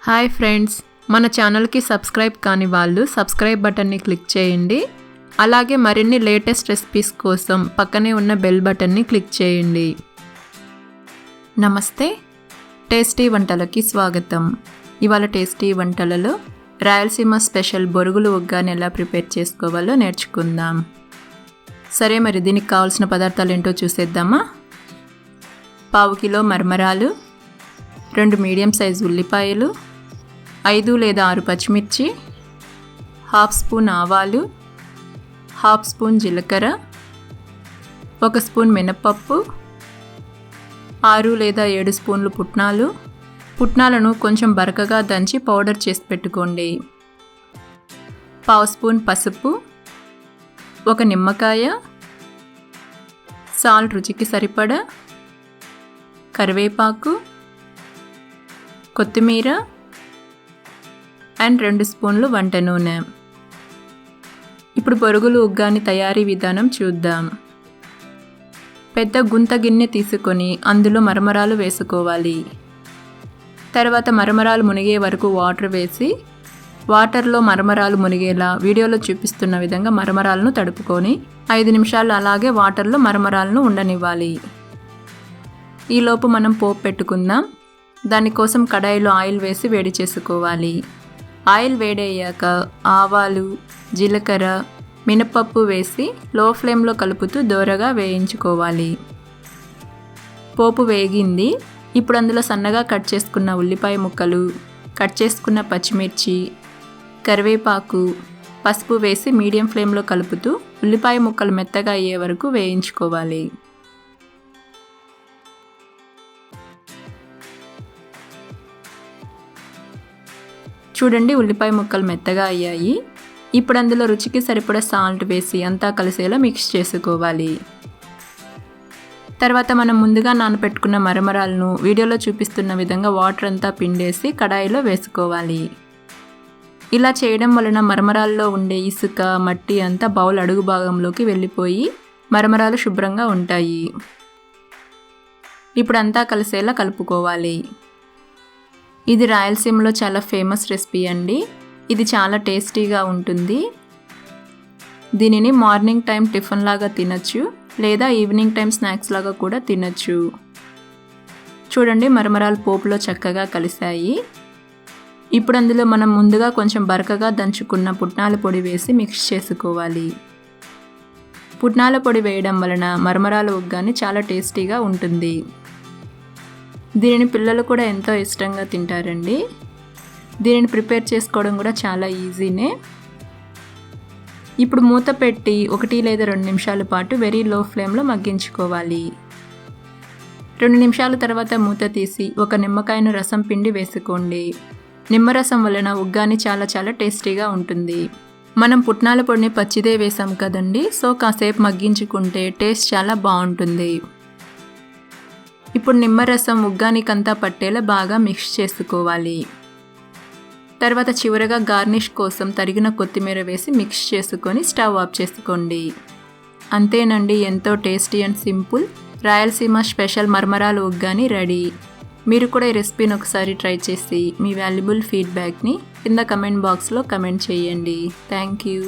Hi friends, మన ఛానల్కి subscribe కాని వాళ్ళు సబ్స్క్రైబ్ బటన్ని క్లిక్ చేయండి. అలాగే మరిన్ని లేటెస్ట్ రెసిపీస్ కోసం పక్కనే ఉన్న బెల్ బటన్ని క్లిక్ చేయండి. నమస్తే, టేస్టీ వంటలకి స్వాగతం. ఇవాళ టేస్టీ వంటలలో రాయలసీమ స్పెషల్ బొరుగులు ఉగ్గాని ఎలా ప్రిపేర్ చేసుకోవాలో నేర్చుకుందాం. సరే, మరి దీనికి కావాల్సిన పదార్థాలు ఏంటో చూసేద్దామా. 1/2 కిలో మరమరాలు, 2 మీడియం సైజు ఉల్లిపాయలు, 5 లేదా 6 పచ్చిమిర్చి, 1/2 స్పూన్ ఆవాలు, 1/2 స్పూన్ జీలకర్ర, 1 స్పూన్ మినపప్పు, 6 లేదా 7 స్పూన్లు పుట్నాలను కొంచెం బరకగా దంచి పౌడర్ చేసి పెట్టుకోండి. 1/2 స్పూన్ పసుపు, 1 నిమ్మకాయ, సాల్ట్ రుచికి సరిపడా, కరివేపాకు, కొత్తిమీర అండ్ 2 స్పూన్లు వంట నూనె. ఇప్పుడు బొరుగులు ఉగ్గాని తయారీ విధానం చూద్దాం. పెద్ద గుంత గిన్నె తీసుకొని అందులో మరమరాలు వేసుకోవాలి. తర్వాత మరమరాలు మునిగే వరకు వాటర్ వేసి వాటర్లో మరమరాలు మునిగేలా వీడియోలో చూపిస్తున్న విధంగా మరమరాలను తడుపుకొని 5 నిమిషాలు అలాగే వాటర్లో మరమరాలను ఉండనివ్వాలి. ఈలోపు మనం పోపు పెట్టుకుందాం. దానికోసం కడాయిలో ఆయిల్ వేసి వేడి చేసుకోవాలి. ఆయిల్ వేడయ్యాక ఆవాలు, జీలకర్ర, మినపప్పు వేసి లో ఫ్లేమ్లో కలుపుతూ దోరగా వేయించుకోవాలి. పోపు వేగింది. ఇప్పుడు అందులో సన్నగా కట్ చేసుకున్న ఉల్లిపాయ ముక్కలు, కట్ చేసుకున్న పచ్చిమిర్చి, కరివేపాకు, పసుపు వేసి మీడియం ఫ్లేమ్లో కలుపుతూ ఉల్లిపాయ ముక్కలు మెత్తగా అయ్యే వరకు వేయించుకోవాలి. చూడండి, ఉల్లిపాయ ముక్కలు మెత్తగా అయ్యాయి. ఇప్పుడు అందులో రుచికి సరిపడా సాల్ట్ వేసి అంతా కలిసేలా మిక్స్ చేసుకోవాలి. తర్వాత మనం ముందుగా నానబెట్టుకున్న మరమరాలను వీడియోలో చూపిస్తున్న విధంగా వాటర్ అంతా పిండేసి కడాయిలో వేసుకోవాలి. ఇలా చేయడం వలన మరమరాల్లో ఉండే ఇసుక, మట్టి అంతా బౌల్ అడుగు భాగంలోకి వెళ్ళిపోయి మరమరాలు శుభ్రంగా ఉంటాయి. ఇప్పుడు అంతా కలిసేలా కలుపుకోవాలి. ఇది రాయలసీమలో చాలా ఫేమస్ రెసిపీ అండి. ఇది చాలా టేస్టీగా ఉంటుంది. దీనిని మార్నింగ్ టైం టిఫిన్ లాగా తినచ్చు, లేదా ఈవినింగ్ టైం స్నాక్స్ లాగా కూడా తినచ్చు. చూడండి, మరమరాలు పోపులో చక్కగా కలిశాయి. ఇప్పుడు అందులో మనం ముందుగా కొంచెం బరకగా దంచుకున్న పుట్నాల పొడి వేసి మిక్స్ చేసుకోవాలి. పుట్నాల పొడి వేయడం వలన మరమరాల ఉగ్గాని చాలా టేస్టీగా ఉంటుంది. దీనిని పిల్లలు కూడా ఎంతో ఇష్టంగా తింటారండి. దీనిని ప్రిపేర్ చేసుకోవడం కూడా చాలా ఈజీనే. ఇప్పుడు మూత పెట్టి 1 లేదా 2 నిమిషాల పాటు వెరీ లో ఫ్లేమ్లో మగ్గించుకోవాలి. 2 నిమిషాల తర్వాత మూత తీసి 1 నిమ్మకాయను రసం పిండి వేసుకోండి. నిమ్మరసం వలన ఉగ్గాని చాలా చాలా టేస్టీగా ఉంటుంది. మనం పుట్నాల పొడిని పచ్చిదే వేసాం కదండి, సో కాసేపు మగ్గించుకుంటే టేస్ట్ చాలా బాగుంటుంది. ఇప్పుడు నిమ్మరసం ఉగ్గానికంతా పట్టేలా బాగా మిక్స్ చేసుకోవాలి. తర్వాత చివరగా గార్నిష్ కోసం తరిగిన కొత్తిమీర వేసి మిక్స్ చేసుకొని స్టవ్ ఆఫ్ చేసుకోండి. అంతేనండి, ఎంతో tasty and simple Rayalaseema special మరమరాల ఉగ్గాని రెడీ. మీరు కూడా ఈ రెసిపీని ఒకసారి ట్రై చేసి మీ వాల్యుబుల్ ఫీడ్బ్యాక్ని కింద కమెంట్ బాక్స్లో కమెంట్ చేయండి. Thank you.